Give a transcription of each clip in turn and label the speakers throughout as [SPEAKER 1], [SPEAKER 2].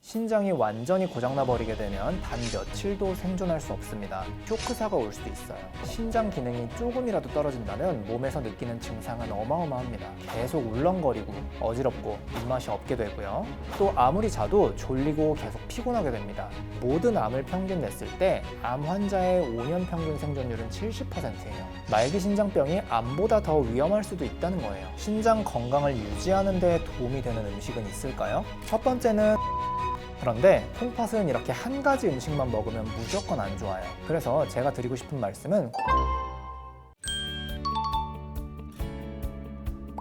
[SPEAKER 1] 신장이 완전히 고장나 버리게 되면 단 며칠도 생존할 수 없습니다. 쇼크사가 올 수도 있어요. 신장 기능이 조금이라도 떨어진다면 몸에서 느끼는 증상은 어마어마합니다. 계속 울렁거리고 어지럽고 입맛이 없게 되고요. 또 아무리 자도 졸리고 계속 피곤하게 됩니다. 모든 암을 평균 냈을 때 암 환자의 5년 평균 생존율은 70%예요. 말기 신장병이 암보다 더 위험할 수도 있다는 거예요. 신장 건강을 유지하는 데 도움이 되는 음식은 있을까요? 첫 번째는 그런데 콩팥은 이렇게 한 가지 음식만 먹으면 무조건 안 좋아요. 그래서 제가 드리고 싶은 말씀은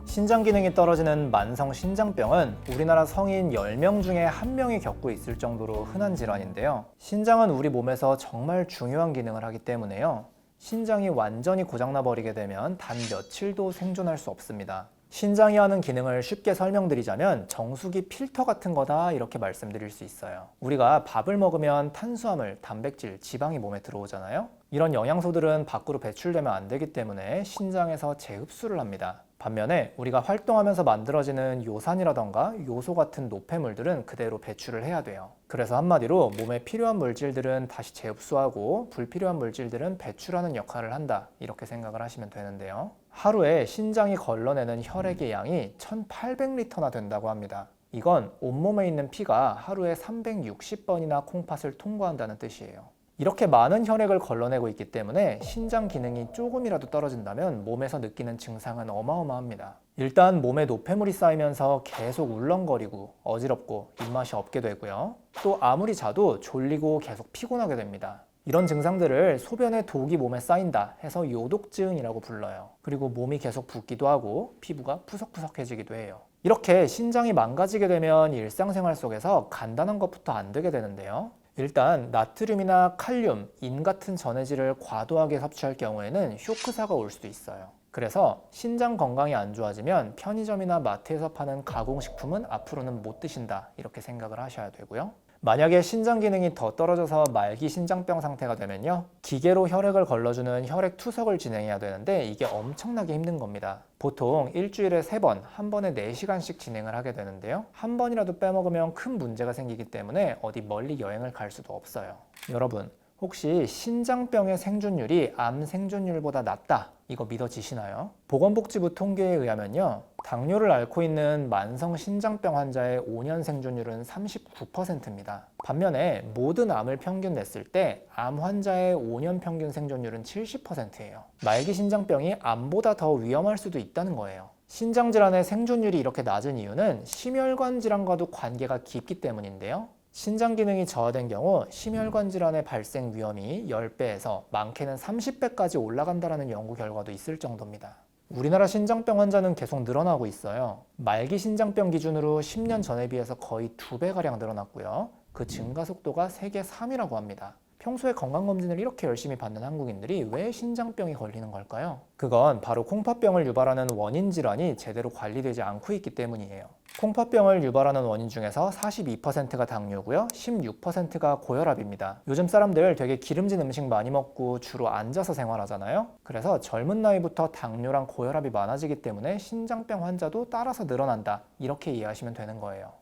[SPEAKER 1] 신장 기능이 떨어지는 만성 신장병은 우리나라 성인 10명 중에 1명이 겪고 있을 정도로 흔한 질환인데요. 신장은 우리 몸에서 정말 중요한 기능을 하기 때문에요. 신장이 완전히 고장나 버리게 되면 단 며칠도 생존할 수 없습니다. 신장이 하는 기능을 쉽게 설명드리자면 정수기 필터 같은 거다 이렇게 말씀드릴 수 있어요. 우리가 밥을 먹으면 탄수화물, 단백질, 지방이 몸에 들어오잖아요. 이런 영양소들은 밖으로 배출되면 안 되기 때문에 신장에서 재흡수를 합니다. 반면에 우리가 활동하면서 만들어지는 요산이라던가 요소 같은 노폐물들은 그대로 배출을 해야 돼요. 그래서 한마디로 몸에 필요한 물질들은 다시 재흡수하고 불필요한 물질들은 배출하는 역할을 한다 이렇게 생각을 하시면 되는데요. 하루에 신장이 걸러내는 혈액의 양이 1800리터나 된다고 합니다. 이건 온몸에 있는 피가 하루에 360번이나 콩팥을 통과한다는 뜻이에요. 이렇게 많은 혈액을 걸러내고 있기 때문에 신장 기능이 조금이라도 떨어진다면 몸에서 느끼는 증상은 어마어마합니다. 일단 몸에 노폐물이 쌓이면서 계속 울렁거리고 어지럽고 입맛이 없게 되고요. 또 아무리 자도 졸리고 계속 피곤하게 됩니다. 이런 증상들을 소변에 독이 몸에 쌓인다 해서 요독증이라고 불러요. 그리고 몸이 계속 붓기도 하고 피부가 푸석푸석해지기도 해요. 이렇게 신장이 망가지게 되면 일상생활 속에서 간단한 것부터 안 되게 되는데요. 일단 나트륨이나 칼륨, 인 같은 전해질을 과도하게 섭취할 경우에는 쇼크사가 올 수도 있어요. 그래서 신장 건강이 안 좋아지면 편의점이나 마트에서 파는 가공식품은 앞으로는 못 드신다 이렇게 생각을 하셔야 되고요. 만약에 신장 기능이 더 떨어져서 말기 신장병 상태가 되면요, 기계로 혈액을 걸러주는 혈액 투석을 진행해야 되는데 이게 엄청나게 힘든 겁니다. 보통 일주일에 3번, 한 번에 4시간씩 진행을 하게 되는데요. 한 번이라도 빼먹으면 큰 문제가 생기기 때문에 어디 멀리 여행을 갈 수도 없어요. 여러분, 혹시 신장병의 생존율이 암 생존율보다 낮다, 이거 믿어지시나요? 보건복지부 통계에 의하면요, 당뇨를 앓고 있는 만성 신장병 환자의 5년 생존율은 39%입니다. 반면에 모든 암을 평균 냈을 때 암 환자의 5년 평균 생존율은 70%예요. 말기 신장병이 암보다 더 위험할 수도 있다는 거예요. 신장 질환의 생존율이 이렇게 낮은 이유는 심혈관 질환과도 관계가 깊기 때문인데요. 신장 기능이 저하된 경우 심혈관 질환의 발생 위험이 10배에서 많게는 30배까지 올라간다는 연구 결과도 있을 정도입니다. 우리나라 신장병 환자는 계속 늘어나고 있어요. 말기 신장병 기준으로 10년 전에 비해서 거의 2배가량 늘어났고요. 그 증가 속도가 세계 3위라고 합니다. 평소에 건강검진을 이렇게 열심히 받는 한국인들이 왜 신장병이 걸리는 걸까요? 그건 바로 콩팥병을 유발하는 원인 질환이 제대로 관리되지 않고 있기 때문이에요. 콩팥병을 유발하는 원인 중에서 42%가 당뇨고요, 16%가 고혈압입니다. 요즘 사람들 되게 기름진 음식 많이 먹고 주로 앉아서 생활하잖아요. 그래서 젊은 나이부터 당뇨랑 고혈압이 많아지기 때문에 신장병 환자도 따라서 늘어난다, 이렇게 이해하시면 되는 거예요.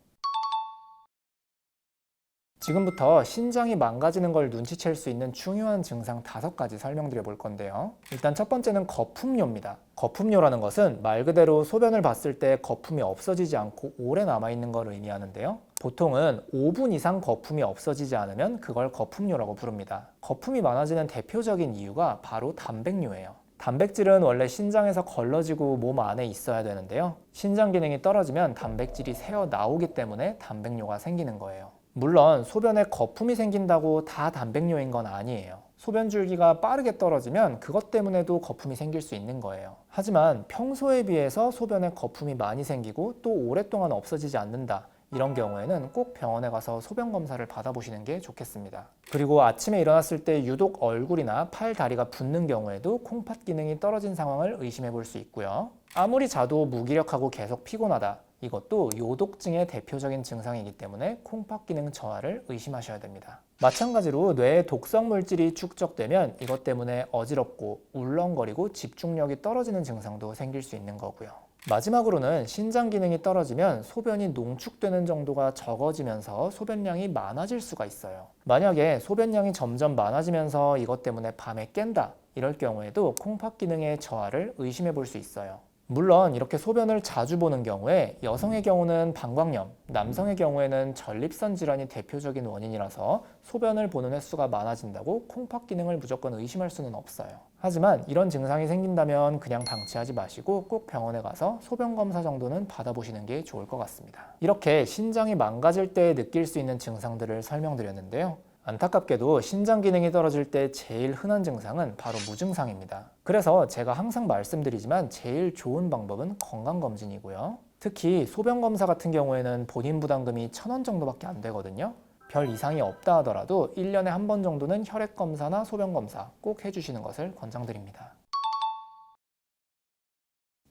[SPEAKER 1] 지금부터 신장이 망가지는 걸 눈치챌 수 있는 중요한 증상 5가지 설명드려 볼 건데요. 일단 첫 번째는 거품뇨입니다. 거품뇨라는 것은 말 그대로 소변을 봤을 때 거품이 없어지지 않고 오래 남아있는 걸 의미하는데요. 보통은 5분 이상 거품이 없어지지 않으면 그걸 거품뇨라고 부릅니다. 거품이 많아지는 대표적인 이유가 바로 단백뇨예요. 단백질은 원래 신장에서 걸러지고 몸 안에 있어야 되는데요. 신장 기능이 떨어지면 단백질이 새어 나오기 때문에 단백뇨가 생기는 거예요. 물론 소변에 거품이 생긴다고 다 단백뇨인 건 아니에요. 소변 줄기가 빠르게 떨어지면 그것 때문에도 거품이 생길 수 있는 거예요. 하지만 평소에 비해서 소변에 거품이 많이 생기고 또 오랫동안 없어지지 않는다, 이런 경우에는 꼭 병원에 가서 소변 검사를 받아보시는 게 좋겠습니다. 그리고 아침에 일어났을 때 유독 얼굴이나 팔, 다리가 붓는 경우에도 콩팥 기능이 떨어진 상황을 의심해 볼 수 있고요. 아무리 자도 무기력하고 계속 피곤하다, 이것도 요독증의 대표적인 증상이기 때문에 콩팥 기능 저하를 의심하셔야 됩니다. 마찬가지로 뇌에 독성 물질이 축적되면 이것 때문에 어지럽고 울렁거리고 집중력이 떨어지는 증상도 생길 수 있는 거고요. 마지막으로는 신장 기능이 떨어지면 소변이 농축되는 정도가 적어지면서 소변량이 많아질 수가 있어요. 만약에 소변량이 점점 많아지면서 이것 때문에 밤에 깬다, 이럴 경우에도 콩팥 기능의 저하를 의심해 볼 수 있어요. 물론 이렇게 소변을 자주 보는 경우에 여성의 경우는 방광염, 남성의 경우에는 전립선 질환이 대표적인 원인이라서 소변을 보는 횟수가 많아진다고 콩팥 기능을 무조건 의심할 수는 없어요. 하지만 이런 증상이 생긴다면 그냥 방치하지 마시고 꼭 병원에 가서 소변 검사 정도는 받아보시는 게 좋을 것 같습니다. 이렇게 신장이 망가질 때 느낄 수 있는 증상들을 설명드렸는데요. 안타깝게도 신장 기능이 떨어질 때 제일 흔한 증상은 바로 무증상입니다. 그래서 제가 항상 말씀드리지만 제일 좋은 방법은 건강검진이고요. 특히 소변검사 같은 경우에는 본인 부담금이 1,000원 정도밖에 안 되거든요. 별 이상이 없다 하더라도 1년에 한 번 정도는 혈액검사나 소변검사 꼭 해주시는 것을 권장드립니다.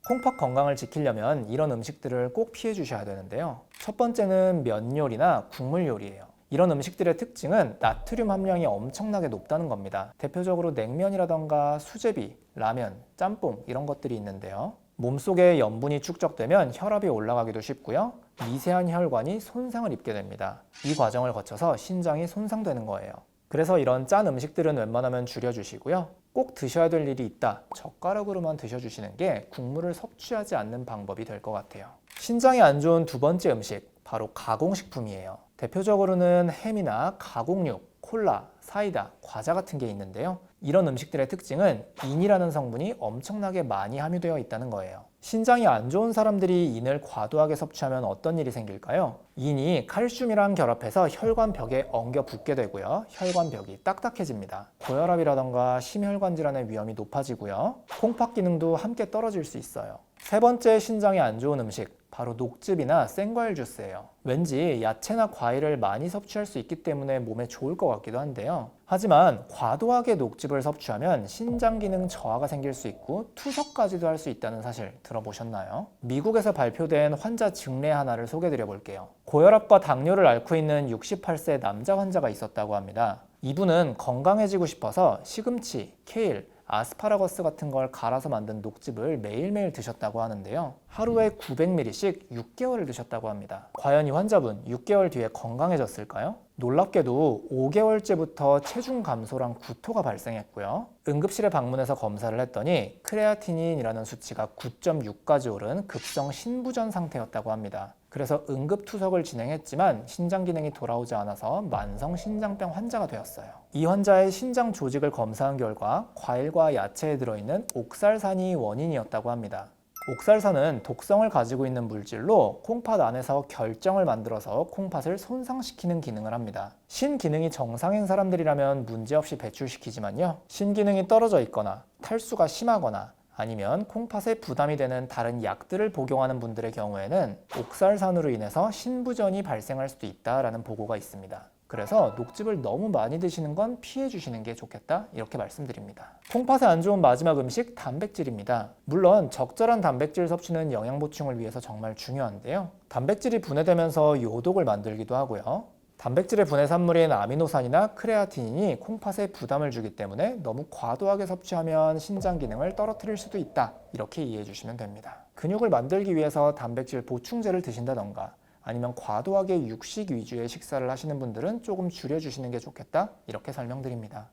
[SPEAKER 1] 콩팥 건강을 지키려면 이런 음식들을 꼭 피해 주셔야 되는데요. 첫 번째는 면 요리나 국물 요리예요. 이런 음식들의 특징은 나트륨 함량이 엄청나게 높다는 겁니다. 대표적으로 냉면이라던가 수제비, 라면, 짬뽕 이런 것들이 있는데요. 몸속에 염분이 축적되면 혈압이 올라가기도 쉽고요. 미세한 혈관이 손상을 입게 됩니다. 이 과정을 거쳐서 신장이 손상되는 거예요. 그래서 이런 짠 음식들은 웬만하면 줄여주시고요. 꼭 드셔야 될 일이 있다. 젓가락으로만 드셔주시는 게 국물을 섭취하지 않는 방법이 될 것 같아요. 신장에 안 좋은 두 번째 음식, 바로 가공식품이에요. 대표적으로는 햄이나 가공육, 콜라, 사이다, 과자 같은 게 있는데요. 이런 음식들의 특징은 인이라는 성분이 엄청나게 많이 함유되어 있다는 거예요. 신장이 안 좋은 사람들이 인을 과도하게 섭취하면 어떤 일이 생길까요? 인이 칼슘이랑 결합해서 혈관벽에 엉겨 붙게 되고요. 혈관벽이 딱딱해집니다. 고혈압이라던가 심혈관 질환의 위험이 높아지고요. 콩팥 기능도 함께 떨어질 수 있어요. 세 번째 신장에 안 좋은 음식, 바로 녹즙이나 생과일 주스예요. 왠지 야채나 과일을 많이 섭취할 수 있기 때문에 몸에 좋을 것 같기도 한데요. 하지만 과도하게 녹즙을 섭취하면 신장 기능 저하가 생길 수 있고 투석까지도 할 수 있다는 사실 들어보셨나요? 미국에서 발표된 환자 증례 하나를 소개드려 볼게요. 고혈압과 당뇨를 앓고 있는 68세 남자 환자가 있었다고 합니다. 이분은 건강해지고 싶어서 시금치, 케일, 아스파라거스 같은 걸 갈아서 만든 녹즙을 매일매일 드셨다고 하는데요. 하루에 900ml씩 6개월을 드셨다고 합니다. 과연 이 환자분 6개월 뒤에 건강해졌을까요? 놀랍게도 5개월째부터 체중 감소랑 구토가 발생했고요. 응급실에 방문해서 검사를 했더니 크레아티닌이라는 수치가 9.6까지 오른 급성 신부전 상태였다고 합니다. 그래서 응급투석을 진행했지만 신장 기능이 돌아오지 않아서 만성 신장병 환자가 되었어요. 이 환자의 신장 조직을 검사한 결과 과일과 야채에 들어있는 옥살산이 원인이었다고 합니다. 옥살산은 독성을 가지고 있는 물질로 콩팥 안에서 결정을 만들어서 콩팥을 손상시키는 기능을 합니다. 신기능이 정상인 사람들이라면 문제없이 배출시키지만요. 신기능이 떨어져 있거나 탈수가 심하거나 아니면 콩팥에 부담이 되는 다른 약들을 복용하는 분들의 경우에는 옥살산으로 인해서 신부전이 발생할 수도 있다라는 보고가 있습니다. 그래서 녹즙을 너무 많이 드시는 건 피해 주시는 게 좋겠다, 이렇게 말씀드립니다. 콩팥에 안 좋은 마지막 음식, 단백질입니다. 물론 적절한 단백질 섭취는 영양 보충을 위해서 정말 중요한데요. 단백질이 분해되면서 요독을 만들기도 하고요. 단백질의 분해 산물인 아미노산이나 크레아티닌이 콩팥에 부담을 주기 때문에 너무 과도하게 섭취하면 신장 기능을 떨어뜨릴 수도 있다, 이렇게 이해해 주시면 됩니다. 근육을 만들기 위해서 단백질 보충제를 드신다던가 아니면 과도하게 육식 위주의 식사를 하시는 분들은 조금 줄여주시는 게 좋겠다, 이렇게 설명드립니다.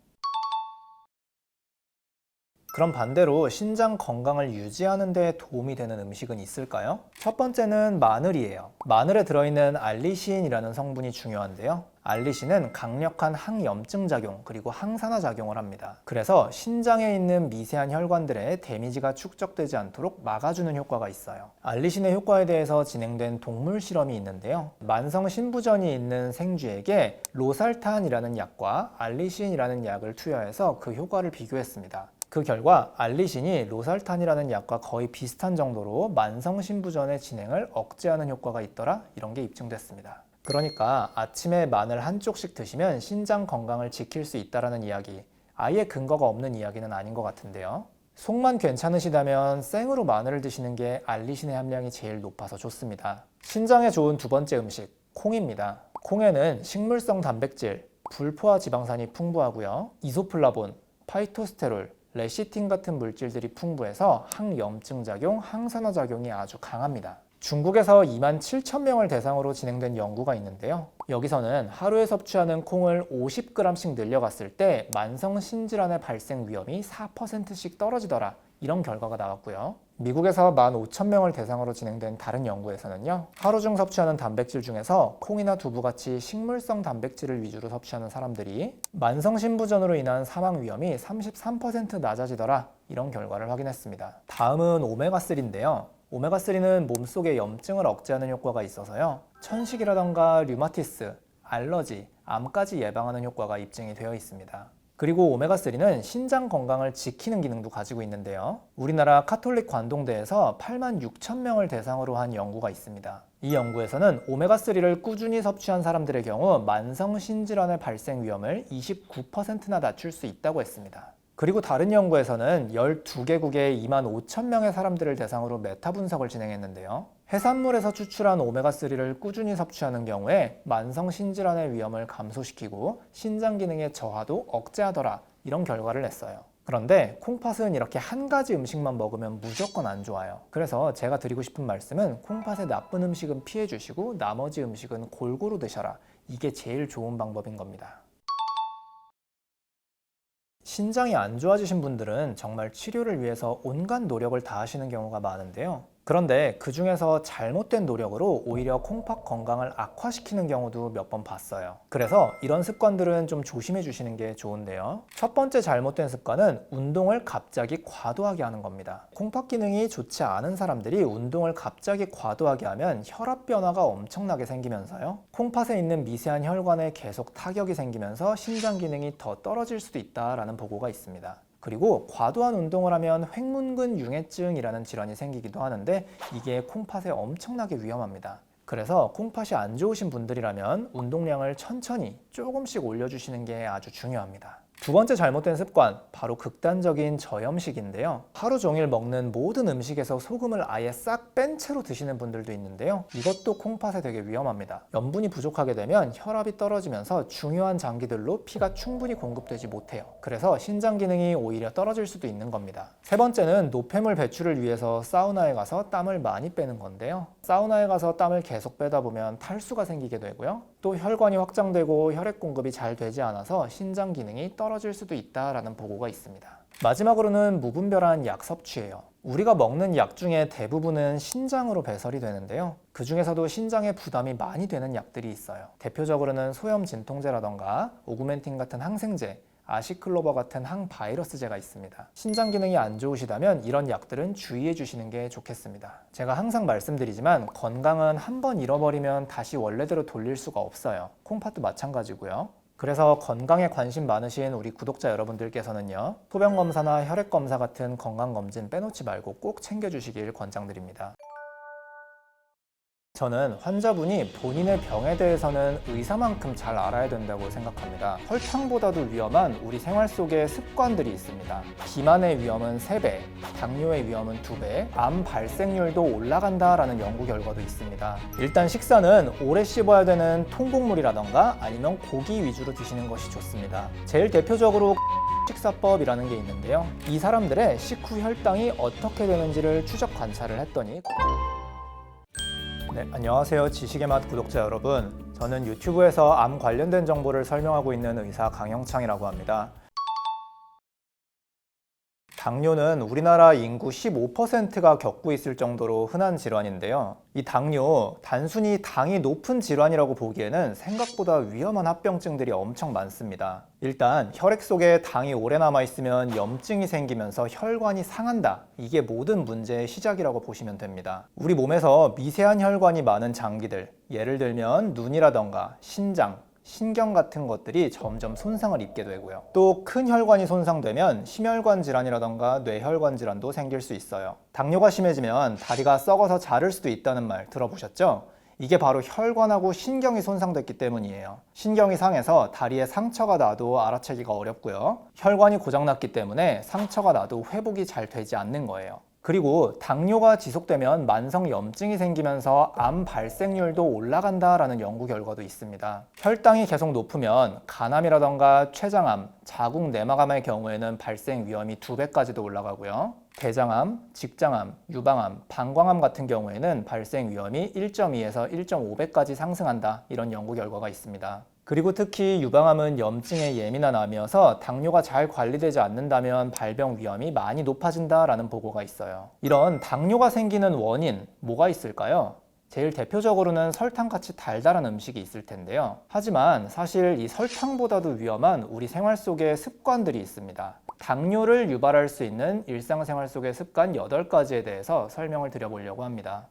[SPEAKER 1] 그럼 반대로 신장 건강을 유지하는 데 도움이 되는 음식은 있을까요? 첫 번째는 마늘이에요. 마늘에 들어있는 알리신이라는 성분이 중요한데요. 알리신은 강력한 항염증 작용 그리고 항산화 작용을 합니다. 그래서 신장에 있는 미세한 혈관들에 데미지가 축적되지 않도록 막아주는 효과가 있어요. 알리신의 효과에 대해서 진행된 동물 실험이 있는데요. 만성 신부전이 있는 생쥐에게 로살탄이라는 약과 알리신이라는 약을 투여해서 그 효과를 비교했습니다. 그 결과 알리신이 로살탄이라는 약과 거의 비슷한 정도로 만성 신부전의 진행을 억제하는 효과가 있더라, 이런 게 입증됐습니다. 그러니까 아침에 마늘 한 쪽씩 드시면 신장 건강을 지킬 수 있다는 이야기, 아예 근거가 없는 이야기는 아닌 것 같은데요. 속만 괜찮으시다면 생으로 마늘을 드시는 게 알리신의 함량이 제일 높아서 좋습니다. 신장에 좋은 두 번째 음식, 콩입니다. 콩에는 식물성 단백질, 불포화 지방산이 풍부하고요. 이소플라본, 파이토스테롤, 레시틴 같은 물질들이 풍부해서 항염증 작용, 항산화 작용이 아주 강합니다. 중국에서 27,000명을 대상으로 진행된 연구가 있는데요. 여기서는 하루에 섭취하는 콩을 50g씩 늘려갔을 때 만성 신질환의 발생 위험이 4%씩 떨어지더라. 이런 결과가 나왔고요. 미국에서 15,000명을 대상으로 진행된 다른 연구에서는요. 하루 중 섭취하는 단백질 중에서 콩이나 두부같이 식물성 단백질을 위주로 섭취하는 사람들이 만성 신부전으로 인한 사망 위험이 33% 낮아지더라. 이런 결과를 확인했습니다. 다음은 오메가3인데요. 오메가3는 몸속의 염증을 억제하는 효과가 있어서요. 천식이라던가 류마티스, 알러지, 암까지 예방하는 효과가 입증이 되어 있습니다. 그리고 오메가3는 신장 건강을 지키는 기능도 가지고 있는데요. 우리나라 카톨릭 관동대에서 86,000명을 대상으로 한 연구가 있습니다. 이 연구에서는 오메가3를 꾸준히 섭취한 사람들의 경우 만성 신질환의 발생 위험을 29%나 낮출 수 있다고 했습니다. 그리고 다른 연구에서는 12개국의 25,000명의 사람들을 대상으로 메타 분석을 진행했는데요. 해산물에서 추출한 오메가3를 꾸준히 섭취하는 경우에 만성 신질환의 위험을 감소시키고 신장 기능의 저하도 억제하더라. 이런 결과를 냈어요. 그런데 콩팥은 이렇게 한 가지 음식만 먹으면 무조건 안 좋아요. 그래서 제가 드리고 싶은 말씀은 콩팥의 나쁜 음식은 피해 주시고 나머지 음식은 골고루 드셔라. 이게 제일 좋은 방법인 겁니다. 신장이 안 좋아지신 분들은 정말 치료를 위해서 온갖 노력을 다하시는 경우가 많은데요. 그런데 그 중에서 잘못된 노력으로 오히려 콩팥 건강을 악화시키는 경우도 몇 번 봤어요. 그래서 이런 습관들은 좀 조심해 주시는 게 좋은데요. 첫 번째 잘못된 습관은 운동을 갑자기 과도하게 하는 겁니다. 콩팥 기능이 좋지 않은 사람들이 운동을 갑자기 과도하게 하면 혈압 변화가 엄청나게 생기면서요. 콩팥에 있는 미세한 혈관에 계속 타격이 생기면서 신장 기능이 더 떨어질 수도 있다라는 보고가 있습니다. 그리고 과도한 운동을 하면 횡문근 융해증이라는 질환이 생기기도 하는데 이게 콩팥에 엄청나게 위험합니다. 그래서 콩팥이 안 좋으신 분들이라면 운동량을 천천히 조금씩 올려주시는 게 아주 중요합니다. 두 번째 잘못된 습관, 바로 극단적인 저염식인데요. 하루 종일 먹는 모든 음식에서 소금을 아예 싹 뺀 채로 드시는 분들도 있는데요. 이것도 콩팥에 되게 위험합니다. 염분이 부족하게 되면 혈압이 떨어지면서 중요한 장기들로 피가 충분히 공급되지 못해요. 그래서 신장 기능이 오히려 떨어질 수도 있는 겁니다. 세 번째는 노폐물 배출을 위해서 사우나에 가서 땀을 많이 빼는 건데요. 사우나에 가서 땀을 계속 빼다 보면 탈수가 생기게 되고요. 또 혈관이 확장되고 혈액 공급이 잘 되지 않아서 신장 기능이 떨어질 수도 있다라는 보고가 있습니다. 마지막으로는 무분별한 약 섭취예요. 우리가 먹는 약 중에 대부분은 신장으로 배설이 되는데요. 그 중에서도 신장에 부담이 많이 되는 약들이 있어요. 대표적으로는 소염 진통제라던가 오구멘틴 같은 항생제, 아시클로버 같은 항바이러스제가 있습니다. 신장 기능이 안 좋으시다면 이런 약들은 주의해 주시는 게 좋겠습니다. 제가 항상 말씀드리지만 건강은 한번 잃어버리면 다시 원래대로 돌릴 수가 없어요. 콩팥도 마찬가지고요. 그래서 건강에 관심 많으신 우리 구독자 여러분들께서는요. 소변검사나 혈액검사 같은 건강검진 빼놓지 말고 꼭 챙겨주시길 권장드립니다. 저는 환자분이 본인의 병에 대해서는 의사만큼 잘 알아야 된다고 생각합니다. 혈당보다도 위험한 우리 생활 속에 습관들이 있습니다. 비만의 위험은 3배, 당뇨의 위험은 2배, 암 발생률도 올라간다라는 연구 결과도 있습니다. 일단 식사는 오래 씹어야 되는 통곡물이라던가 아니면 고기 위주로 드시는 것이 좋습니다. 제일 대표적으로 식사법이라는 게 있는데요. 이 사람들의 식후 혈당이 어떻게 되는지를 추적 관찰을 했더니 네, 안녕하세요. 지식의 맛 구독자 여러분. 저는 유튜브에서 암 관련된 정보를 설명하고 있는 의사 강영창이라고 합니다. 당뇨는 우리나라 인구 15%가 겪고 있을 정도로 흔한 질환인데요. 이 당뇨, 단순히 당이 높은 질환이라고 보기에는 생각보다 위험한 합병증들이 엄청 많습니다. 일단 혈액 속에 당이 오래 남아있으면 염증이 생기면서 혈관이 상한다. 이게 모든 문제의 시작이라고 보시면 됩니다. 우리 몸에서 미세한 혈관이 많은 장기들, 예를 들면 눈이라던가 신장, 신경 같은 것들이 점점 손상을 입게 되고요. 또 큰 혈관이 손상되면 심혈관 질환이라던가 뇌혈관 질환도 생길 수 있어요. 당뇨가 심해지면 다리가 썩어서 자를 수도 있다는 말 들어보셨죠? 이게 바로 혈관하고 신경이 손상됐기 때문이에요. 신경이 상해서 다리에 상처가 나도 알아채기가 어렵고요. 혈관이 고장났기 때문에 상처가 나도 회복이 잘 되지 않는 거예요. 그리고 당뇨가 지속되면 만성염증이 생기면서 암 발생률도 올라간다라는 연구 결과도 있습니다. 혈당이 계속 높으면 간암이라던가 췌장암, 자궁 내막암의 경우에는 발생 위험이 2배까지도 올라가고요. 대장암, 직장암, 유방암, 방광암 같은 경우에는 발생 위험이 1.2에서 1.5배까지 상승한다, 이런 연구 결과가 있습니다. 그리고 특히 유방암은 염증에 예민한 암이어서 당뇨가 잘 관리되지 않는다면 발병 위험이 많이 높아진다라는 보고가 있어요. 이런 당뇨가 생기는 원인, 뭐가 있을까요? 제일 대표적으로는 설탕같이 달달한 음식이 있을 텐데요. 하지만 사실 이 설탕보다도 위험한 우리 생활 속의 습관들이 있습니다. 당뇨를 유발할 수 있는 일상생활 속의 습관 8가지에 대해서 설명을 드려보려고 합니다.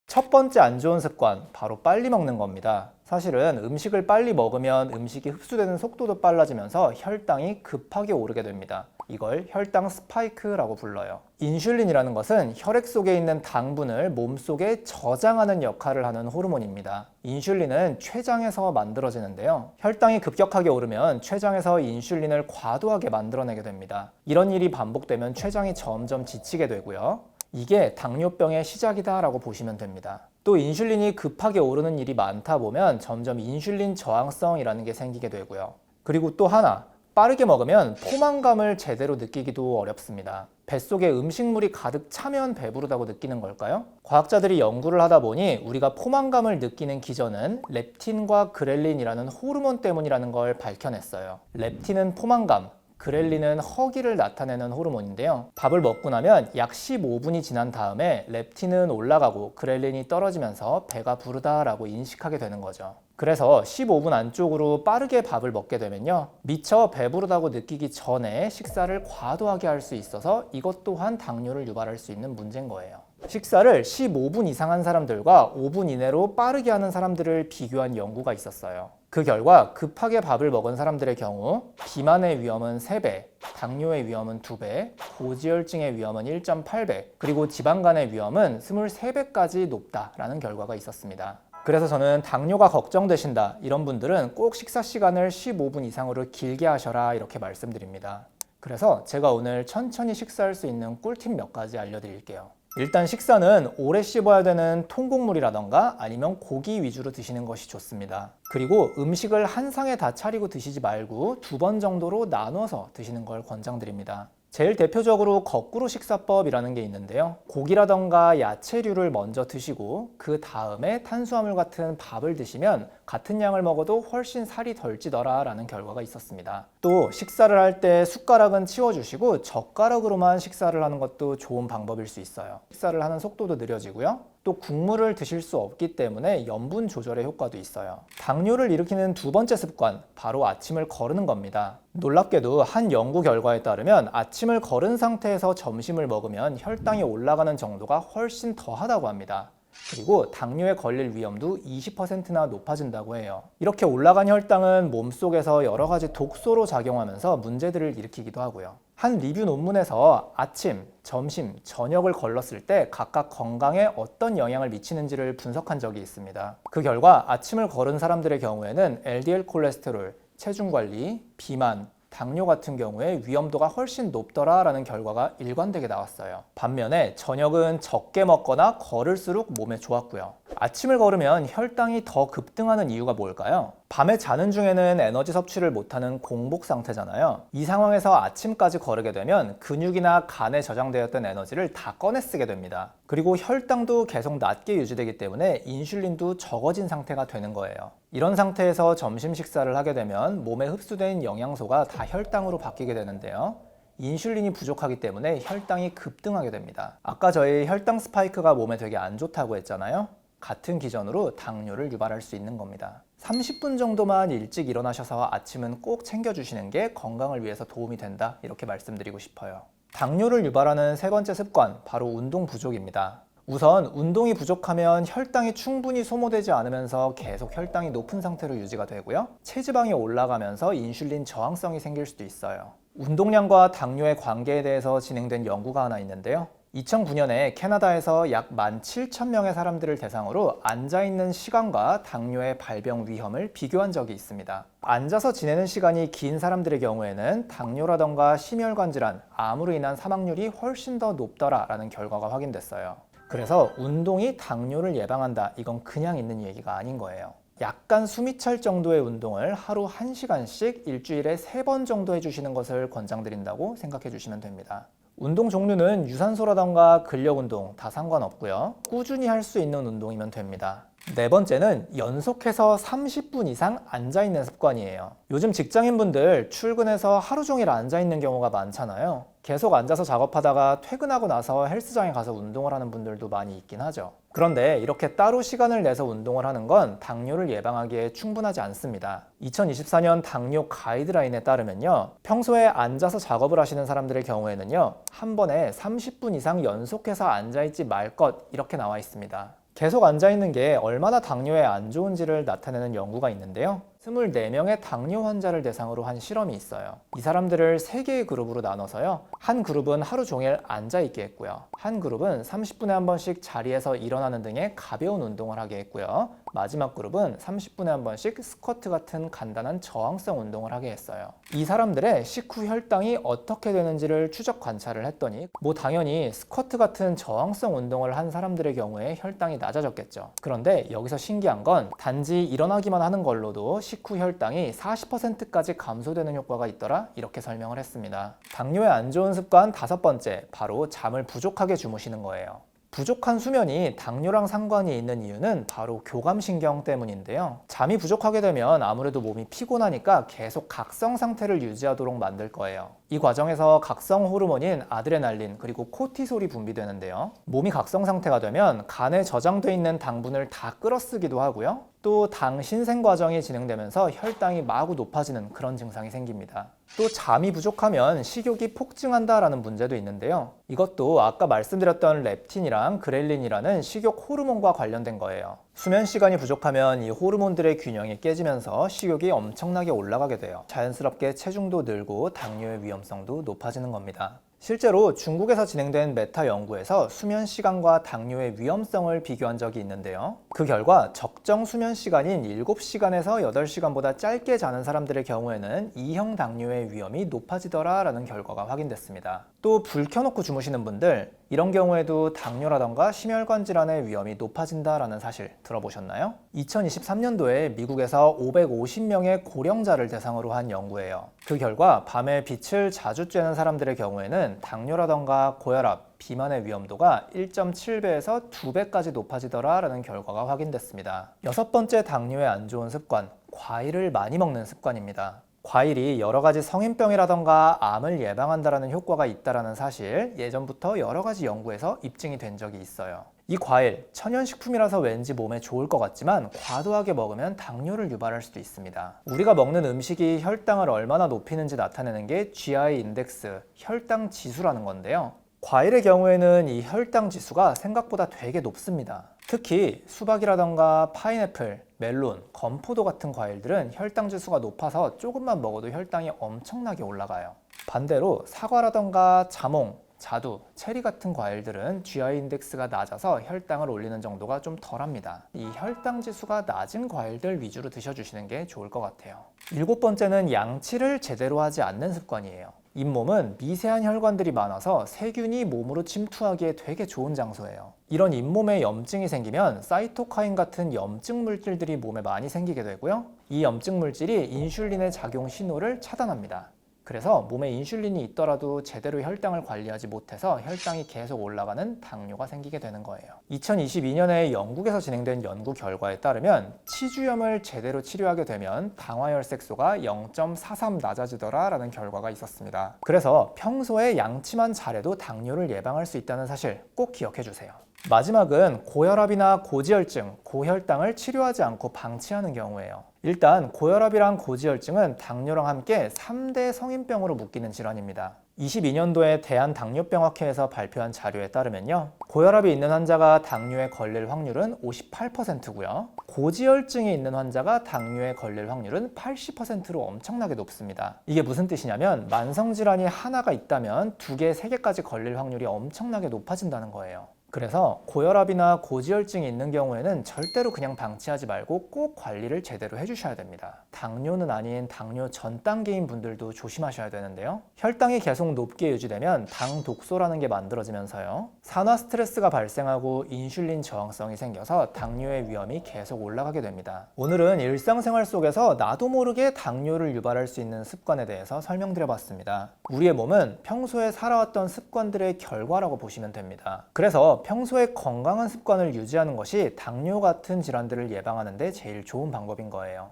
[SPEAKER 1] 첫 번째 안 좋은 습관, 바로 빨리 먹는 겁니다. 사실은 음식을 빨리 먹으면 음식이 흡수되는 속도도 빨라지면서 혈당이 급하게 오르게 됩니다. 이걸 혈당 스파이크라고 불러요. 인슐린이라는 것은 혈액 속에 있는 당분을 몸속에 저장하는 역할을 하는 호르몬입니다. 인슐린은 췌장에서 만들어지는데요. 혈당이 급격하게 오르면 췌장에서 인슐린을 과도하게 만들어내게 됩니다. 이런 일이 반복되면 췌장이 점점 지치게 되고요. 이게 당뇨병의 시작이다라고 보시면 됩니다. 또 인슐린이 급하게 오르는 일이 많다 보면 점점 인슐린 저항성이라는 게 생기게 되고요. 그리고 또 하나, 빠르게 먹으면 포만감을 제대로 느끼기도 어렵습니다. 뱃속에 음식물이 가득 차면 배부르다고 느끼는 걸까요? 과학자들이 연구를 하다 보니 우리가 포만감을 느끼는 기전은 렙틴과 그렐린이라는 호르몬 때문이라는 걸 밝혀냈어요. 렙틴은 포만감, 그렐린은 허기를 나타내는 호르몬인데요. 밥을 먹고 나면 약 15분이 지난 다음에 렙틴은 올라가고 그렐린이 떨어지면서 배가 부르다라고 인식하게 되는 거죠. 그래서 15분 안쪽으로 빠르게 밥을 먹게 되면요, 미처 배부르다고 느끼기 전에 식사를 과도하게 할 수 있어서 이것 또한 당뇨를 유발할 수 있는 문제인 거예요. 식사를 15분 이상 한 사람들과 5분 이내로 빠르게 하는 사람들을 비교한 연구가 있었어요. 그 결과 급하게 밥을 먹은 사람들의 경우 비만의 위험은 3배, 당뇨의 위험은 2배, 고지혈증의 위험은 1.8배, 그리고 지방간의 위험은 23배까지 높다라는 결과가 있었습니다. 그래서 저는 당뇨가 걱정되신다, 이런 분들은 꼭 식사 시간을 15분 이상으로 길게 하셔라, 이렇게 말씀드립니다. 그래서 제가 오늘 천천히 식사할 수 있는 꿀팁 몇 가지 알려드릴게요. 일단 식사는 오래 씹어야 되는 통곡물이라던가 아니면 고기 위주로 드시는 것이 좋습니다. 그리고 음식을 한 상에 다 차리고 드시지 말고 2번 정도로 나눠서 드시는 걸 권장드립니다. 제일 대표적으로 거꾸로 식사법이라는 게 있는데요. 고기라던가 야채류를 먼저 드시고 그 다음에 탄수화물 같은 밥을 드시면 같은 양을 먹어도 훨씬 살이 덜 찌더라 라는 결과가 있었습니다. 또 식사를 할 때 숟가락은 치워주시고 젓가락으로만 식사를 하는 것도 좋은 방법일 수 있어요. 식사를 하는 속도도 느려지고요. 또 국물을 드실 수 없기 때문에 염분 조절의 효과도 있어요. 당뇨를 일으키는 2번째 습관, 바로 아침을 거르는 겁니다. 놀랍게도 한 연구 결과에 따르면 아침을 거른 상태에서 점심을 먹으면 혈당이 올라가는 정도가 훨씬 더하다고 합니다. 그리고 당뇨에 걸릴 위험도 20%나 높아진다고 해요. 이렇게 올라간 혈당은 몸속에서 여러 가지 독소로 작용하면서 문제들을 일으키기도 하고요. 한 리뷰 논문에서 아침, 점심, 저녁을 걸렀을 때 각각 건강에 어떤 영향을 미치는지를 분석한 적이 있습니다. 그 결과 아침을 걸은 사람들의 경우에는 LDL 콜레스테롤, 체중 관리, 비만, 당뇨 같은 경우에 위험도가 훨씬 높더라라는 결과가 일관되게 나왔어요. 반면에 저녁은 적게 먹거나 걸을수록 몸에 좋았고요. 아침을 걸으면 혈당이 더 급등하는 이유가 뭘까요? 밤에 자는 중에는 에너지 섭취를 못하는 공복 상태잖아요. 이 상황에서 아침까지 거르게 되면 근육이나 간에 저장되었던 에너지를 다 꺼내 쓰게 됩니다. 그리고 혈당도 계속 낮게 유지되기 때문에 인슐린도 적어진 상태가 되는 거예요. 이런 상태에서 점심 식사를 하게 되면 몸에 흡수된 영양소가 다 혈당으로 바뀌게 되는데요. 인슐린이 부족하기 때문에 혈당이 급등하게 됩니다. 아까 저희 혈당 스파이크가 몸에 되게 안 좋다고 했잖아요. 같은 기전으로 당뇨를 유발할 수 있는 겁니다. 30분 정도만 일찍 일어나셔서 아침은 꼭 챙겨주시는 게 건강을 위해서 도움이 된다, 이렇게 말씀드리고 싶어요. 당뇨를 유발하는 3번째 습관, 바로 운동 부족입니다. 우선 운동이 부족하면 혈당이 충분히 소모되지 않으면서 계속 혈당이 높은 상태로 유지가 되고요. 체지방이 올라가면서 인슐린 저항성이 생길 수도 있어요. 운동량과 당뇨의 관계에 대해서 진행된 연구가 하나 있는데요. 2009년에 캐나다에서 약 17,000명의 사람들을 대상으로 앉아있는 시간과 당뇨의 발병 위험을 비교한 적이 있습니다. 앉아서 지내는 시간이 긴 사람들의 경우에는 당뇨라던가 심혈관 질환, 암으로 인한 사망률이 훨씬 더 높더라라는 결과가 확인됐어요. 그래서 운동이 당뇨를 예방한다, 이건 그냥 있는 얘기가 아닌 거예요. 약간 숨이 찰 정도의 운동을 하루 1시간씩 일주일에 3번 정도 해주시는 것을 권장드린다고 생각해 주시면 됩니다. 운동 종류는 유산소라던가 근력 운동 다 상관없고요. 꾸준히 할 수 있는 운동이면 됩니다. 네 번째는 연속해서 30분 이상 앉아있는 습관이에요. 요즘 직장인분들 출근해서 하루 종일 앉아있는 경우가 많잖아요. 계속 앉아서 작업하다가 퇴근하고 나서 헬스장에 가서 운동을 하는 분들도 많이 있긴 하죠. 그런데 이렇게 따로 시간을 내서 운동을 하는 건 당뇨를 예방하기에 충분하지 않습니다. 2024년 당뇨 가이드라인에 따르면요, 평소에 앉아서 작업을 하시는 사람들의 경우에는요, 한 번에 30분 이상 연속해서 앉아있지 말 것, 이렇게 나와 있습니다. 계속 앉아있는 게 얼마나 당뇨에 안 좋은지를 나타내는 연구가 있는데요. 24명의 당뇨 환자를 대상으로 한 실험이 있어요. 이 사람들을 3개의 그룹으로 나눠서요. 한 그룹은 하루 종일 앉아있게 했고요. 한 그룹은 30분에 한 번씩 자리에서 일어나는 등의 가벼운 운동을 하게 했고요. 마지막 그룹은 30분에 한 번씩 스쿼트 같은 간단한 저항성 운동을 하게 했어요. 이 사람들의 식후 혈당이 어떻게 되는지를 추적 관찰을 했더니 당연히 스쿼트 같은 저항성 운동을 한 사람들의 경우에 혈당이 낮아졌겠죠. 그런데 여기서 신기한 건 단지 일어나기만 하는 걸로도 식후 혈당이 40%까지 감소되는 효과가 있더라, 이렇게 설명을 했습니다. 당뇨에 안 좋은 습관 5번째, 바로 잠을 부족하게 주무시는 거예요. 부족한 수면이 당뇨랑 상관이 있는 이유는 바로 교감신경 때문인데요. 잠이 부족하게 되면 아무래도 몸이 피곤하니까 계속 각성 상태를 유지하도록 만들 거예요. 이 과정에서 각성 호르몬인 아드레날린 그리고 코티솔이 분비되는데요. 몸이 각성 상태가 되면 간에 저장돼 있는 당분을 다 끌어쓰기도 하고요. 또 당 신생 과정이 진행되면서 혈당이 마구 높아지는 그런 증상이 생깁니다. 또 잠이 부족하면 식욕이 폭증한다라는 문제도 있는데요. 이것도 아까 말씀드렸던 렙틴이랑 그렐린이라는 식욕 호르몬과 관련된 거예요. 수면 시간이 부족하면 이 호르몬들의 균형이 깨지면서 식욕이 엄청나게 올라가게 돼요. 자연스럽게 체중도 늘고 당뇨의 위험성도 높아지는 겁니다. 실제로 중국에서 진행된 메타 연구에서 수면 시간과 당뇨의 위험성을 비교한 적이 있는데요. 그 결과 적정 수면 시간인 7시간에서 8시간보다 짧게 자는 사람들의 경우에는 2형 당뇨의 위험이 높아지더라라는 결과가 확인됐습니다. 또 불 켜놓고 주무시는 분들, 이런 경우에도 당뇨라던가 심혈관 질환의 위험이 높아진다라는 사실 들어보셨나요? 2023년도에 미국에서 550명의 고령자를 대상으로 한 연구예요. 그 결과 밤에 빛을 자주 쬐는 사람들의 경우에는 당뇨라던가 고혈압, 비만의 위험도가 1.7배에서 2배까지 높아지더라라는 결과가 확인됐습니다. 6번째 당뇨에 안 좋은 습관, 과일을 많이 먹는 습관입니다. 과일이 여러 가지 성인병이라던가 암을 예방한다는 효과가 있다는 사실 예전부터 여러 가지 연구에서 입증이 된 적이 있어요. 이 과일, 천연식품이라서 왠지 몸에 좋을 것 같지만 과도하게 먹으면 당뇨를 유발할 수도 있습니다. 우리가 먹는 음식이 혈당을 얼마나 높이는지 나타내는 게 GI 인덱스, 혈당 지수라는 건데요. 과일의 경우에는 이 혈당 지수가 생각보다 되게 높습니다. 특히 수박이라던가 파인애플, 멜론, 건포도 같은 과일들은 혈당 지수가 높아서 조금만 먹어도 혈당이 엄청나게 올라가요. 반대로 사과라던가 자몽, 자두, 체리 같은 과일들은 GI 인덱스가 낮아서 혈당을 올리는 정도가 좀 덜합니다. 이 혈당 지수가 낮은 과일들 위주로 드셔주시는 게 좋을 것 같아요. 7번째는 양치를 제대로 하지 않는 습관이에요. 잇몸은 미세한 혈관들이 많아서 세균이 몸으로 침투하기에 되게 좋은 장소예요. 이런 잇몸에 염증이 생기면 사이토카인 같은 염증 물질들이 몸에 많이 생기게 되고요. 이 염증 물질이 인슐린의 작용 신호를 차단합니다. 그래서 몸에 인슐린이 있더라도 제대로 혈당을 관리하지 못해서 혈당이 계속 올라가는 당뇨가 생기게 되는 거예요. 2022년에 영국에서 진행된 연구 결과에 따르면 치주염을 제대로 치료하게 되면 당화혈색소가 0.43 낮아지더라라는 결과가 있었습니다. 그래서 평소에 양치만 잘해도 당뇨를 예방할 수 있다는 사실 꼭 기억해 주세요. 마지막은 고혈압이나 고지혈증, 고혈당을 치료하지 않고 방치하는 경우예요. 일단 고혈압이랑 고지혈증은 당뇨랑 함께 3대 성인병으로 묶이는 질환입니다. 22년도에 대한당뇨병학회에서 발표한 자료에 따르면요. 고혈압이 있는 환자가 당뇨에 걸릴 확률은 58%고요. 고지혈증이 있는 환자가 당뇨에 걸릴 확률은 80%로 엄청나게 높습니다. 이게 무슨 뜻이냐면 만성질환이 하나가 있다면 2개, 3개까지 걸릴 확률이 엄청나게 높아진다는 거예요. 그래서 고혈압이나 고지혈증이 있는 경우에는 절대로 그냥 방치하지 말고 꼭 관리를 제대로 해주셔야 됩니다. 당뇨는 아닌 당뇨 전 단계인 분들도 조심하셔야 되는데요. 혈당이 계속 높게 유지되면 당 독소라는 게 만들어지면서요. 산화 스트레스가 발생하고 인슐린 저항성이 생겨서 당뇨의 위험이 계속 올라가게 됩니다. 오늘은 일상생활 속에서 나도 모르게 당뇨를 유발할 수 있는 습관에 대해서 설명드려봤습니다. 우리의 몸은 평소에 살아왔던 습관들의 결과라고 보시면 됩니다. 그래서 평소에 건강한 습관을 유지하는 것이 당뇨 같은 질환들을 예방하는 데 제일 좋은 방법인 거예요.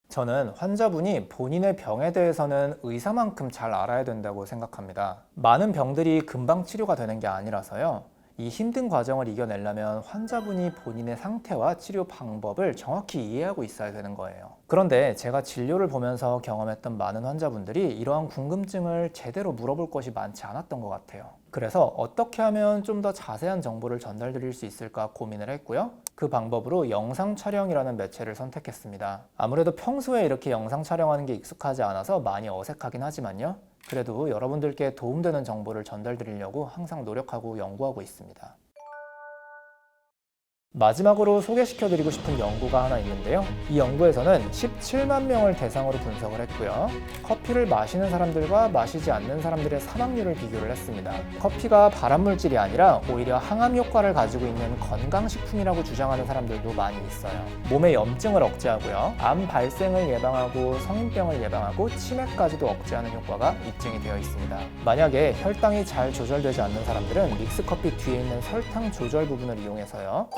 [SPEAKER 1] 저는 환자분이 본인의 병에 대해서는 의사만큼 잘 알아야 된다고 생각합니다. 많은 병들이 금방 치료가 되는 게 아니라서요. 이 힘든 과정을 이겨내려면 환자분이 본인의 상태와 치료 방법을 정확히 이해하고 있어야 되는 거예요. 그런데 제가 진료를 보면서 경험했던 많은 환자분들이 이러한 궁금증을 제대로 물어볼 것이 많지 않았던 것 같아요. 그래서 어떻게 하면 좀 더 자세한 정보를 전달드릴 수 있을까 고민을 했고요. 그 방법으로 영상 촬영이라는 매체를 선택했습니다. 아무래도 평소에 이렇게 영상 촬영하는 게 익숙하지 않아서 많이 어색하긴 하지만요. 그래도 여러분들께 도움되는 정보를 전달드리려고 항상 노력하고 연구하고 있습니다. 마지막으로 소개시켜드리고 싶은 연구가 하나 있는데요. 이 연구에서는 17만 명을 대상으로 분석을 했고요. 커피를 마시는 사람들과 마시지 않는 사람들의 사망률을 비교를 했습니다. 커피가 발암물질이 아니라 오히려 항암 효과를 가지고 있는 건강식품이라고 주장하는 사람들도 많이 있어요. 몸의 염증을 억제하고요. 암 발생을 예방하고 성인병을 예방하고 치매까지도 억제하는 효과가 입증이 되어 있습니다. 만약에 혈당이 잘 조절되지 않는 사람들은 믹스커피 뒤에 있는 설탕 조절 부분을 이용해서요.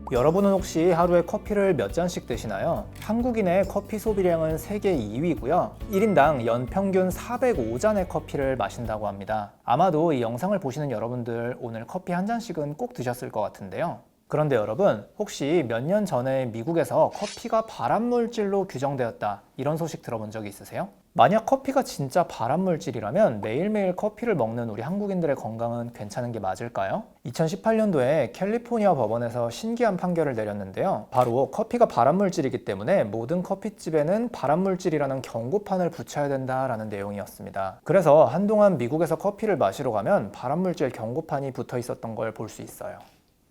[SPEAKER 1] 여러분은 혹시 하루에 커피를 몇 잔씩 드시나요? 한국인의 커피 소비량은 세계 2위고요. 1인당 연평균 405잔의 커피를 마신다고 합니다. 아마도 이 영상을 보시는 여러분들 오늘 커피 한 잔씩은 꼭 드셨을 것 같은데요. 그런데 여러분, 혹시 몇 년 전에 미국에서 커피가 발암물질로 규정되었다 이런 소식 들어본 적이 있으세요? 만약 커피가 진짜 발암물질이라면 매일매일 커피를 먹는 우리 한국인들의 건강은 괜찮은 게 맞을까요? 2018년도에 캘리포니아 법원에서 신기한 판결을 내렸는데요. 바로 커피가 발암물질이기 때문에 모든 커피집에는 발암물질이라는 경고판을 붙여야 된다라는 내용이었습니다. 그래서 한동안 미국에서 커피를 마시러 가면 발암물질 경고판이 붙어 있었던 걸 볼 수 있어요.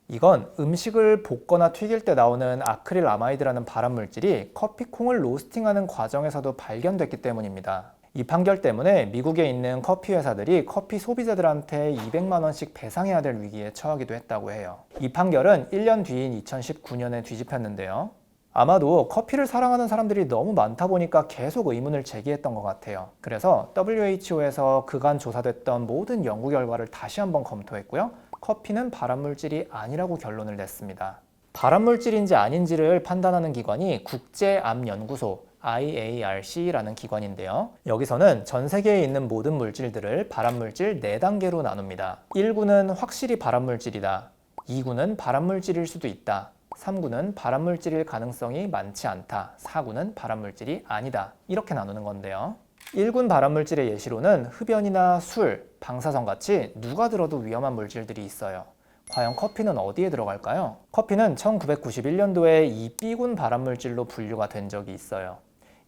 [SPEAKER 1] 이건 음식을 볶거나 튀길 때 나오는 아크릴 아마이드라는 발암물질이 커피콩을 로스팅하는 과정에서도 발견됐기 때문입니다. 이 판결 때문에 미국에 있는 커피 회사들이 커피 소비자들한테 200만 원씩 배상해야 될 위기에 처하기도 했다고 해요. 이 판결은 1년 뒤인 2019년에 뒤집혔는데요. 아마도 커피를 사랑하는 사람들이 너무 많다 보니까 계속 의문을 제기했던 것 같아요. 그래서 WHO에서 그간 조사됐던 모든 연구 결과를 다시 한번 검토했고요. 커피는 발암물질이 아니라고 결론을 냈습니다. 발암물질인지 아닌지를 판단하는 기관이 국제암연구소 IARC라는 기관인데요. 여기서는 전 세계에 있는 모든 물질들을 발암물질 4단계로 나눕니다. 1구는 확실히 발암물질이다. 2구는 발암물질일 수도 있다. 3구는 발암물질일 가능성이 많지 않다. 4구는 발암물질이 아니다. 이렇게 나누는 건데요. 1군 발암물질의 예시로는 흡연이나 술, 방사선 같이 누가 들어도 위험한 물질들이 있어요. 과연 커피는 어디에 들어갈까요? 커피는 1991년도에 이 B군 발암물질로 분류가 된 적이 있어요.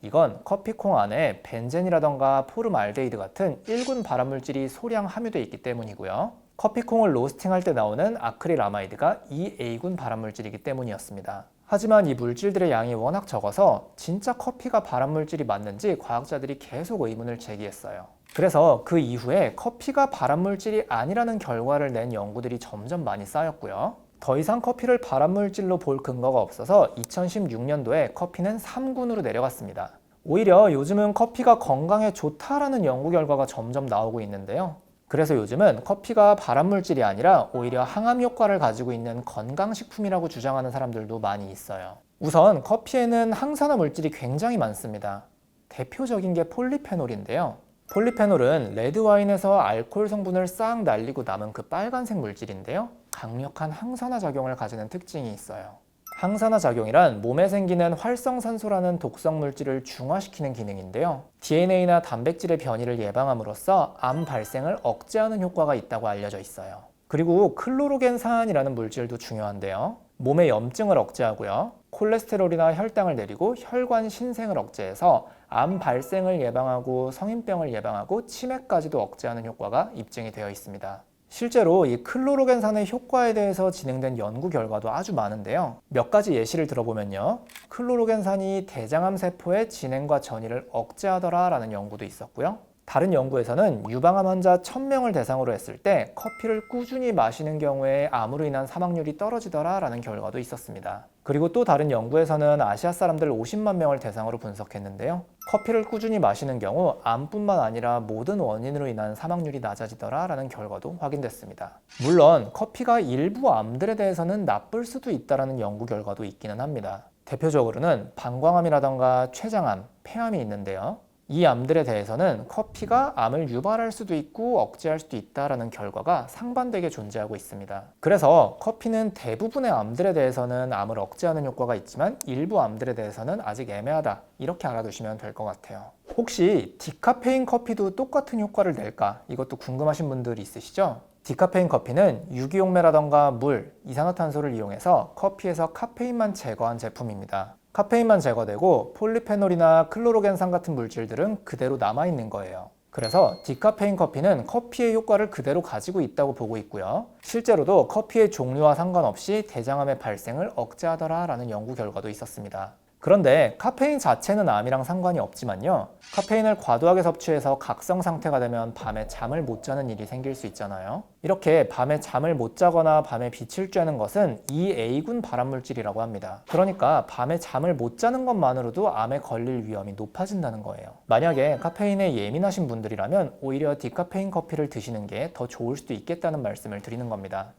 [SPEAKER 1] 이건 커피콩 안에 벤젠이라던가 포름알데히드 같은 1군 발암물질이 소량 함유되어 있기 때문이고요. 커피콩을 로스팅할 때 나오는 아크릴 아마이드가 2A군 발암물질이기 때문이었습니다. 하지만 이 물질들의 양이 워낙 적어서 진짜 커피가 발암물질이 맞는지 과학자들이 계속 의문을 제기했어요. 그래서 그 이후에 커피가 발암물질이 아니라는 결과를 낸 연구들이 점점 많이 쌓였고요. 더 이상 커피를 발암물질로 볼 근거가 없어서 2016년도에 커피는 3군으로 내려갔습니다. 오히려 요즘은 커피가 건강에 좋다라는 연구 결과가 점점 나오고 있는데요. 그래서 요즘은 커피가 발암물질이 아니라 오히려 항암 효과를 가지고 있는 건강식품이라고 주장하는 사람들도 많이 있어요. 우선 커피에는 항산화 물질이 굉장히 많습니다. 대표적인 게 폴리페놀인데요. 폴리페놀은 레드와인에서 알코올 성분을 싹 날리고 남은 그 빨간색 물질인데요. 강력한 항산화 작용을 가지는 특징이 있어요. 항산화 작용이란 몸에 생기는 활성산소라는 독성 물질을 중화시키는 기능인데요. DNA나 단백질의 변이를 예방함으로써 암 발생을 억제하는 효과가 있다고 알려져 있어요. 그리고 클로로겐산이라는 물질도 중요한데요. 몸의 염증을 억제하고요. 콜레스테롤이나 혈당을 내리고 혈관 신생을 억제해서 암 발생을 예방하고 성인병을 예방하고 치매까지도 억제하는 효과가 입증이 되어 있습니다. 실제로 이 클로로겐산의 효과에 대해서 진행된 연구 결과도 아주 많은데요. 몇 가지 예시를 들어보면요. 클로로겐산이 대장암 세포의 진행과 전이를 억제하더라 라는 연구도 있었고요. 다른 연구에서는 유방암 환자 1000명을 대상으로 했을 때 커피를 꾸준히 마시는 경우에 암으로 인한 사망률이 떨어지더라 라는 결과도 있었습니다. 그리고 또 다른 연구에서는 아시아 사람들 50만 명을 대상으로 분석했는데요. 커피를 꾸준히 마시는 경우 암뿐만 아니라 모든 원인으로 인한 사망률이 낮아지더라 라는 결과도 확인됐습니다. 물론 커피가 일부 암들에 대해서는 나쁠 수도 있다라는 연구 결과도 있기는 합니다. 대표적으로는 방광암이라던가 췌장암, 폐암이 있는데요. 이 암들에 대해서는 커피가 암을 유발할 수도 있고 억제할 수도 있다라는 결과가 상반되게 존재하고 있습니다. 그래서 커피는 대부분의 암들에 대해서는 암을 억제하는 효과가 있지만 일부 암들에 대해서는 아직 애매하다, 이렇게 알아두시면 될 것 같아요. 혹시 디카페인 커피도 똑같은 효과를 낼까? 이것도 궁금하신 분들 있으시죠? 디카페인 커피는 유기용매라던가 물, 이산화탄소를 이용해서 커피에서 카페인만 제거한 제품입니다. 카페인만 제거되고 폴리페놀이나 클로로겐산 같은 물질들은 그대로 남아있는 거예요. 그래서 디카페인 커피는 커피의 효과를 그대로 가지고 있다고 보고 있고요. 실제로도 커피의 종류와 상관없이 대장암의 발생을 억제하더라 라는 연구 결과도 있었습니다. 그런데 카페인 자체는 암이랑 상관이 없지만요. 카페인을 과도하게 섭취해서 각성 상태가 되면 밤에 잠을 못 자는 일이 생길 수 있잖아요. 이렇게 밤에 잠을 못 자거나 밤에 빛을 쬐는 것은 EA군 발암물질이라고 합니다. 그러니까 밤에 잠을 못 자는 것만으로도 암에 걸릴 위험이 높아진다는 거예요. 만약에 카페인에 예민하신 분들이라면 오히려 디카페인 커피를 드시는 게 더 좋을 수도 있겠다는 말씀을 드리는 겁니다.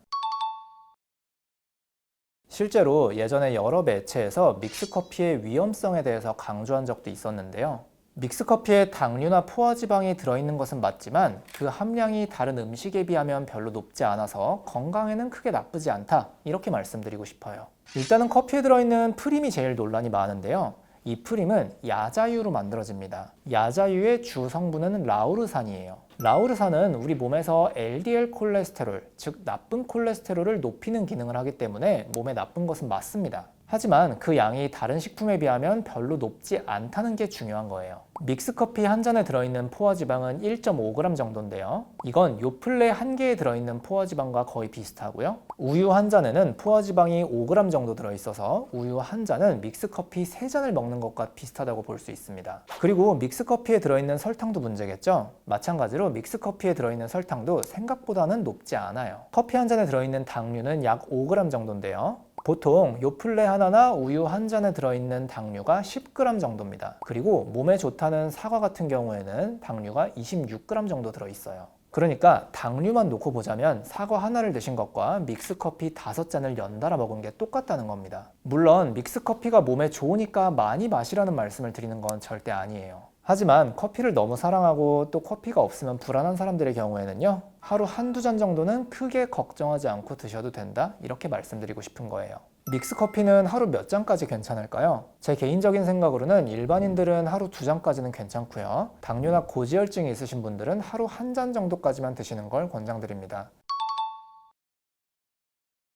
[SPEAKER 1] 실제로 예전에 여러 매체에서 믹스커피의 위험성에 대해서 강조한 적도 있었는데요. 믹스커피에 당류나 포화지방이 들어있는 것은 맞지만 그 함량이 다른 음식에 비하면 별로 높지 않아서 건강에는 크게 나쁘지 않다, 이렇게 말씀드리고 싶어요. 일단은 커피에 들어있는 프림이 제일 논란이 많은데요. 이 프림은 야자유로 만들어집니다. 야자유의 주 성분은 라우르산이에요. 라우르산은 우리 몸에서 LDL 콜레스테롤, 즉 나쁜 콜레스테롤을 높이는 기능을 하기 때문에 몸에 나쁜 것은 맞습니다. 하지만 그 양이 다른 식품에 비하면 별로 높지 않다는 게 중요한 거예요. 믹스커피 한 잔에 들어있는 포화지방은 1.5g 정도인데요. 이건 요플레 한 개에 들어있는 포화지방과 거의 비슷하고요. 우유 한 잔에는 포화지방이 5g 정도 들어있어서 우유 한 잔은 믹스커피 3잔을 먹는 것과 비슷하다고 볼 수 있습니다. 그리고 믹스커피에 들어있는 설탕도 문제겠죠? 마찬가지로 믹스커피에 들어있는 설탕도 생각보다는 높지 않아요. 커피 한 잔에 들어있는 당류는 약 5g 정도인데요. 보통 요플레 하나나 우유 한 잔에 들어있는 당류가 10g 정도입니다. 그리고 몸에 좋다는 사과 같은 경우에는 당류가 26g 정도 들어있어요. 그러니까 당류만 놓고 보자면 사과 하나를 드신 것과 믹스커피 5잔을 연달아 먹은 게 똑같다는 겁니다. 물론 믹스커피가 몸에 좋으니까 많이 마시라는 말씀을 드리는 건 절대 아니에요. 하지만 커피를 너무 사랑하고 또 커피가 없으면 불안한 사람들의 경우에는요, 하루 한두 잔 정도는 크게 걱정하지 않고 드셔도 된다, 이렇게 말씀드리고 싶은 거예요. 믹스커피는 하루 몇 잔까지 괜찮을까요? 제 개인적인 생각으로는 일반인들은 하루 2잔까지는 괜찮고요. 당뇨나 고지혈증이 있으신 분들은 하루 1잔 정도까지만 드시는 걸 권장드립니다.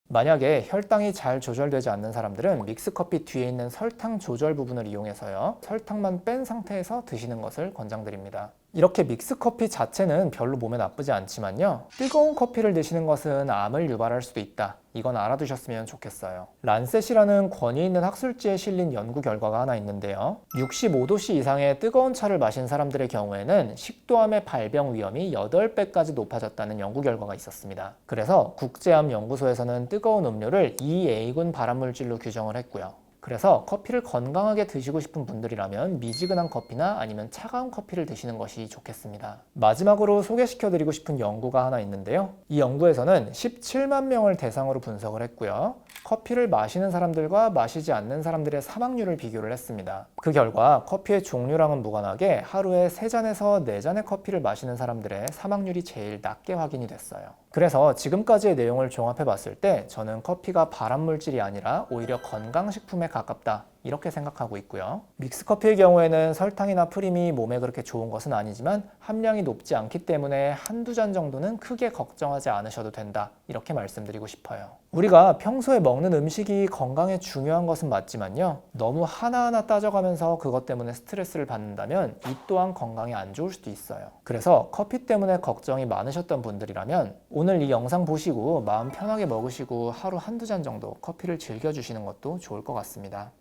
[SPEAKER 1] 만약에 혈당이 잘 조절되지 않는 사람들은 믹스커피 뒤에 있는 설탕 조절 부분을 이용해서요, 설탕만 뺀 상태에서 드시는 것을 권장드립니다. 이렇게 믹스커피 자체는 별로 몸에 나쁘지 않지만요, 뜨거운 커피를 드시는 것은 암을 유발할 수도 있다, 이건 알아두셨으면 좋겠어요. 란셋이라는 권위 있는 학술지에 실린 연구 결과가 하나 있는데요, 65도씨 이상의 뜨거운 차를 마신 사람들의 경우에는 식도암의 발병 위험이 8배까지 높아졌다는 연구 결과가 있었습니다. 그래서 국제암연구소에서는 뜨거운 음료를 EA군 발암물질로 규정을 했고요. 그래서 커피를 건강하게 드시고 싶은 분들이라면 미지근한 커피나 아니면 차가운 커피를 드시는 것이 좋겠습니다. 마지막으로 소개시켜드리고 싶은 연구가 하나 있는데요. 이 연구에서는 17만 명을 대상으로 분석을 했고요. 커피를 마시는 사람들과 마시지 않는 사람들의 사망률을 비교를 했습니다. 그 결과 커피의 종류랑은 무관하게 하루에 3잔에서 4잔의 커피를 마시는 사람들의 사망률이 제일 낮게 확인이 됐어요. 그래서 지금까지의 내용을 종합해 봤을 때 저는 커피가 발암물질이 아니라 오히려 건강식품에 가깝다, 이렇게 생각하고 있고요. 믹스커피의 경우에는 설탕이나 프림이 몸에 그렇게 좋은 것은 아니지만 함량이 높지 않기 때문에 한두 잔 정도는 크게 걱정하지 않으셔도 된다, 이렇게 말씀드리고 싶어요. 우리가 평소에 먹는 음식이 건강에 중요한 것은 맞지만요, 너무 하나하나 따져가면서 그것 때문에 스트레스를 받는다면 이 또한 건강에 안 좋을 수도 있어요. 그래서 커피 때문에 걱정이 많으셨던 분들이라면 오늘 이 영상 보시고 마음 편하게 먹으시고 하루 한두 잔 정도 커피를 즐겨주시는 것도 좋을 것 같습니다.